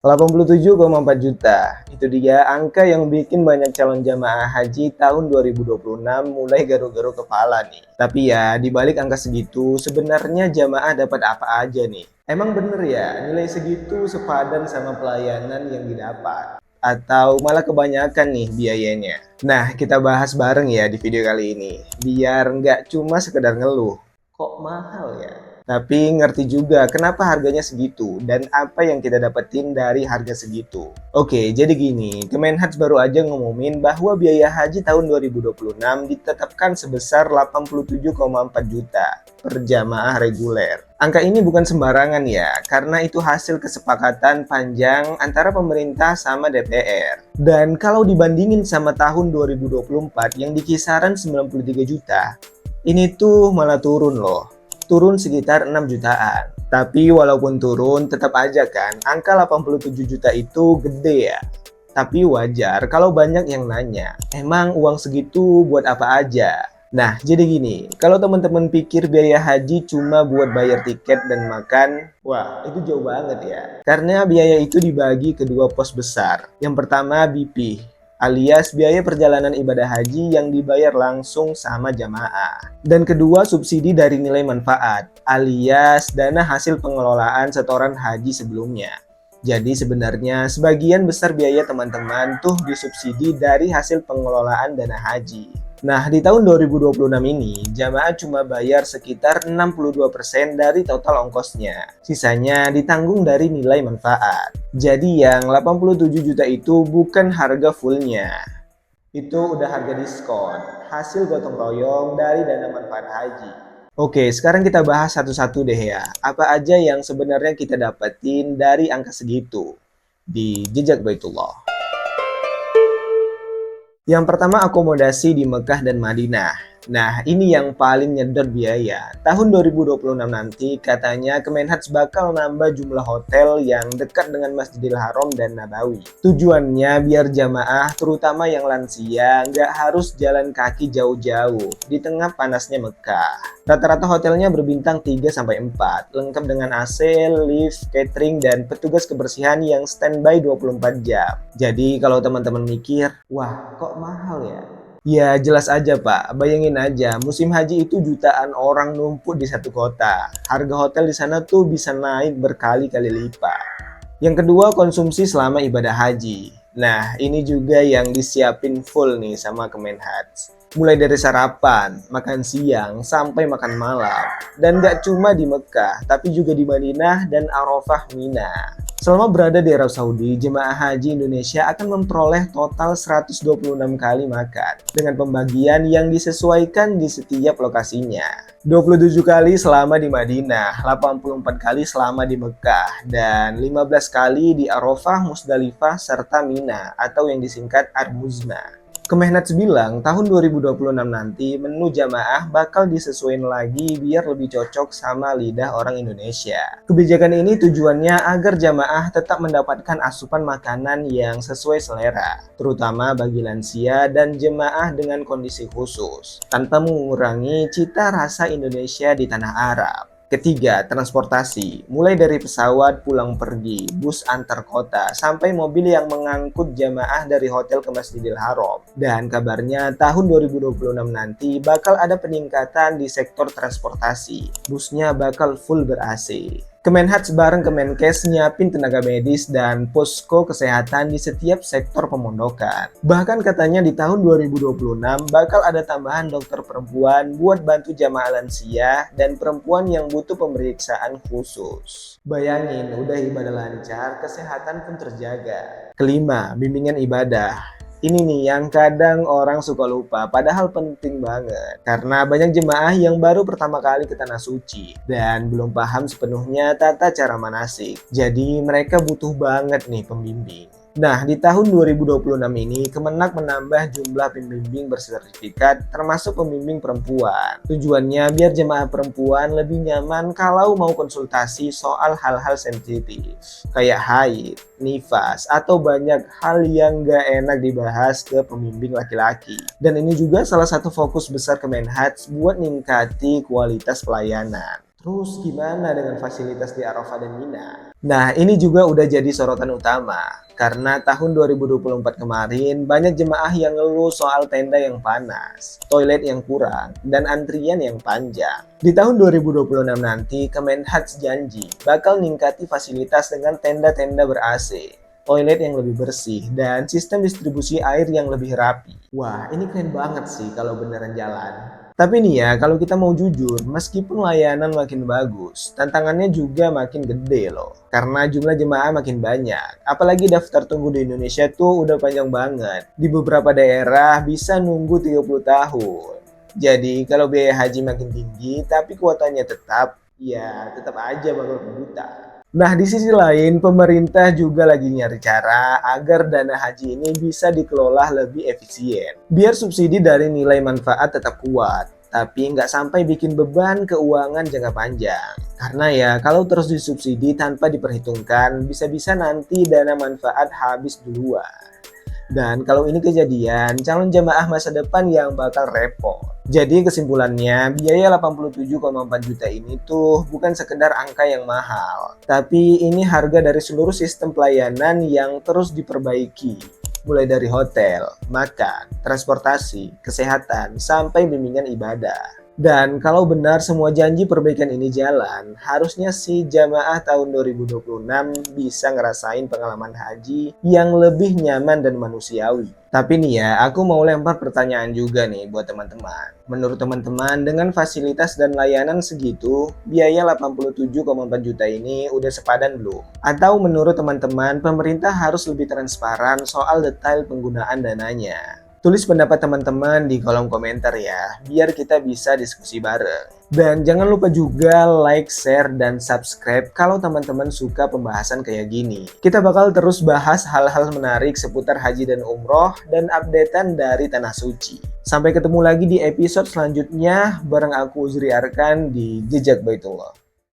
87,4 juta. Itu dia angka yang bikin banyak calon jamaah haji tahun 2026 mulai garuk-garuk kepala nih. Tapi ya, di balik angka segitu, sebenarnya jamaah dapat apa aja nih? Emang bener ya, nilai segitu sepadan sama pelayanan yang didapat? Atau malah kebanyakan nih biayanya? Nah, kita bahas bareng ya di video kali ini. Biar nggak cuma sekedar ngeluh. Kok mahal ya? Tapi ngerti juga kenapa harganya segitu dan apa yang kita dapetin dari harga segitu. Oke, jadi gini, Kemenhaj baru aja ngumumin bahwa biaya haji tahun 2026 ditetapkan sebesar 87,4 juta per jamaah reguler. Angka ini bukan sembarangan ya, karena itu hasil kesepakatan panjang antara pemerintah sama DPR. Dan kalau dibandingin sama tahun 2024 yang di kisaran 93 juta, ini tuh malah turun loh. Turun sekitar 6 jutaan. Tapi walaupun turun, tetap aja kan, angka 87 juta itu gede ya. Tapi wajar kalau banyak yang nanya, emang uang segitu buat apa aja? Nah, jadi gini, kalau teman-teman pikir biaya haji cuma buat bayar tiket dan makan, wah, itu jauh banget ya. Karena biaya itu dibagi ke dua pos besar. Yang pertama BP, alias biaya perjalanan ibadah haji yang dibayar langsung sama jamaah. Dan kedua, subsidi dari nilai manfaat, alias dana hasil pengelolaan setoran haji sebelumnya. Jadi sebenarnya sebagian besar biaya teman-teman tuh disubsidi dari hasil pengelolaan dana haji. Nah, di tahun 2026 ini, jamaah cuma bayar sekitar 62% dari total ongkosnya. Sisanya ditanggung dari nilai manfaat. Jadi yang 87 juta itu bukan harga fullnya. Itu udah harga diskon, hasil gotong royong dari dana manfaat haji. Oke, sekarang kita bahas satu-satu deh ya. Apa aja yang sebenarnya kita dapetin dari angka segitu di Jejak Baitullah. Yang pertama, akomodasi di Mekah dan Madinah. Nah, ini yang paling nyedot biaya. Tahun 2026 nanti katanya Kemenhaj bakal nambah jumlah hotel yang dekat dengan Masjidil Haram dan Nabawi. Tujuannya biar jamaah, terutama yang lansia, nggak harus jalan kaki jauh-jauh di tengah panasnya Mekah. Rata-rata hotelnya berbintang 3-4, lengkap dengan AC, lift, catering, dan petugas kebersihan yang standby 24 jam. Jadi kalau teman-teman mikir, wah kok mahal ya? Ya jelas aja Pak, bayangin aja musim haji itu jutaan orang numpuk di satu kota. Harga hotel di sana tuh bisa naik berkali-kali lipat. Yang kedua, konsumsi selama ibadah haji. Nah, ini juga yang disiapin full nih sama Kemenhaj. Mulai dari sarapan, makan siang, sampai makan malam. Dan gak cuma di Mekah, tapi juga di Madinah dan Arafah Mina. Selama berada di Arab Saudi, jemaah haji Indonesia akan memperoleh total 126 kali makan dengan pembagian yang disesuaikan di setiap lokasinya. 27 kali selama di Madinah, 84 kali selama di Mekah, dan 15 kali di Arafah, Musdalifah, serta Mina atau yang disingkat Ar-Muzna. Kemenhaj bilang tahun 2026 nanti menu jamaah bakal disesuaikan lagi biar lebih cocok sama lidah orang Indonesia. Kebijakan ini tujuannya agar jamaah tetap mendapatkan asupan makanan yang sesuai selera, terutama bagi lansia dan jemaah dengan kondisi khusus, tanpa mengurangi cita rasa Indonesia di tanah Arab. Ketiga, transportasi. Mulai dari pesawat pulang pergi, bus antar kota, sampai mobil yang mengangkut jamaah dari hotel ke Masjidil Haram. Dan kabarnya tahun 2026 nanti bakal ada peningkatan di sektor transportasi. Busnya bakal full ber-AC. Kemenhaj bareng Kemenkes nyiapin tenaga medis dan posko kesehatan di setiap sektor pemondokan. Bahkan katanya di tahun 2026 bakal ada tambahan dokter perempuan buat bantu jamaah lansia dan perempuan yang butuh pemeriksaan khusus. Bayangin, udah ibadah lancar, kesehatan pun terjaga. Kelima, bimbingan ibadah. Ini nih yang kadang orang suka lupa, padahal penting banget. Karena banyak jemaah yang baru pertama kali ke Tanah Suci dan belum paham sepenuhnya tata cara manasik. Jadi mereka butuh banget nih pembimbing. Nah, di tahun 2026 ini Kemenak menambah jumlah pembimbing bersertifikat termasuk pembimbing perempuan. Tujuannya biar jemaah perempuan lebih nyaman kalau mau konsultasi soal hal-hal sensitif kayak haid, nifas, atau banyak hal yang gak enak dibahas ke pembimbing laki-laki. Dan ini juga salah satu fokus besar Kemenhaj buat ningkati kualitas pelayanan. Terus gimana dengan fasilitas di Arafah dan Mina? Nah, ini juga udah jadi sorotan utama, karena tahun 2024 kemarin banyak jemaah yang ngeluh soal tenda yang panas, toilet yang kurang, dan antrian yang panjang. Di tahun 2026 nanti, Kemenhats janji bakal ningkati fasilitas dengan tenda-tenda ber-AC, toilet yang lebih bersih, dan sistem distribusi air yang lebih rapi. Wah, ini keren banget sih kalau beneran jalan. Tapi nih ya, kalau kita mau jujur, meskipun layanan makin bagus, tantangannya juga makin gede loh. Karena jumlah jemaah makin banyak. Apalagi daftar tunggu di Indonesia tuh udah panjang banget. Di beberapa daerah bisa nunggu 30 tahun. Jadi kalau biaya haji makin tinggi, tapi kuotanya tetap, ya tetap aja bakal kebuta. Nah, di sisi lain, pemerintah juga lagi nyari cara agar dana haji ini bisa dikelola lebih efisien. Biar subsidi dari nilai manfaat tetap kuat, tapi nggak sampai bikin beban keuangan jangka panjang. Karena ya, kalau terus disubsidi tanpa diperhitungkan, bisa-bisa nanti dana manfaat habis duluan. Dan kalau ini kejadian, calon jamaah masa depan yang bakal repot. Jadi kesimpulannya, biaya 87,4 juta ini tuh bukan sekedar angka yang mahal, tapi ini harga dari seluruh sistem pelayanan yang terus diperbaiki. Mulai dari hotel, makan, transportasi, kesehatan, sampai bimbingan ibadah. Dan kalau benar semua janji perbaikan ini jalan, harusnya sih jamaah tahun 2026 bisa ngerasain pengalaman haji yang lebih nyaman dan manusiawi. Tapi nih ya, aku mau lempar pertanyaan juga nih buat teman-teman. Menurut teman-teman, dengan fasilitas dan layanan segitu, biaya 87,4 juta ini udah sepadan belum? Atau menurut teman-teman, pemerintah harus lebih transparan soal detail penggunaan dananya? Tulis pendapat teman-teman di kolom komentar ya, biar kita bisa diskusi bareng. Dan jangan lupa juga like, share, dan subscribe kalau teman-teman suka pembahasan kayak gini. Kita bakal terus bahas hal-hal menarik seputar haji dan umroh dan updatean dari Tanah Suci. Sampai ketemu lagi di episode selanjutnya bareng aku Uzri Arkan di Jejak Baitullah.